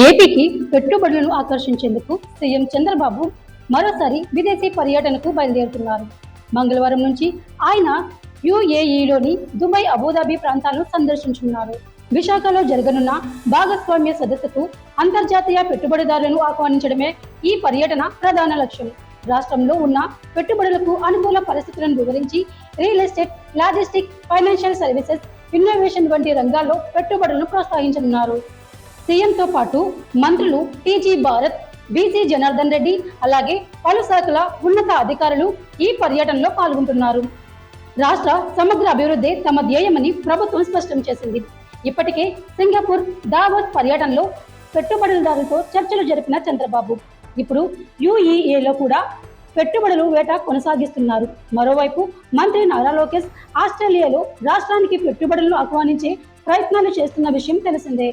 ఏపీకి పెట్టుబడులను ఆకర్షించేందుకు సీఎం చంద్రబాబు మరోసారి విదేశీ పర్యటనకు బయలుదేరుతున్నారు. మంగళవారం నుంచి ఆయన యుఏఈలోని దుబాయ్, అబుదాబి ప్రాంతాలను సందర్శించనున్నారు. విశాఖలో జరగనున్న భాగస్వామ్య సదస్సుకు అంతర్జాతీయ పెట్టుబడిదారులను ఆహ్వానించడమే ఈ పర్యటన ప్రధాన లక్ష్యం. రాష్ట్రంలో ఉన్న పెట్టుబడులకు అనుకూల పరిస్థితులను వివరించి real estate, logistic, financial services, innovation వంటి రంగాల్లో పెట్టుబడులను ప్రోత్సహించనున్నారు. సీఎంతో పాటు మంత్రులు టీజీ భారత్, బీసీ జనార్దన్ రెడ్డి, అలాగే పలు శాఖల ఉన్నత అధికారులు ఈ పర్యటనలో పాల్గొంటున్నారు. రాష్ట్ర సమగ్ర అభివృద్ధి తమ ధ్యేయమని ప్రభుత్వం స్పష్టం చేసింది. ఇప్పటికే సింగపూర్, దావోస్ పర్యటనలో పెట్టుబడిదారులతో చర్చలు జరిపిన చంద్రబాబు ఇప్పుడు యుఏఈలో కూడా పెట్టుబడులు వేట కొనసాగిస్తున్నారు. మరోవైపు మంత్రి నారా లోకేష్ ఆస్ట్రేలియాలో రాష్ట్రానికి పెట్టుబడులను ఆహ్వానించే ప్రయత్నాలు చేస్తున్న విషయం తెలిసిందే.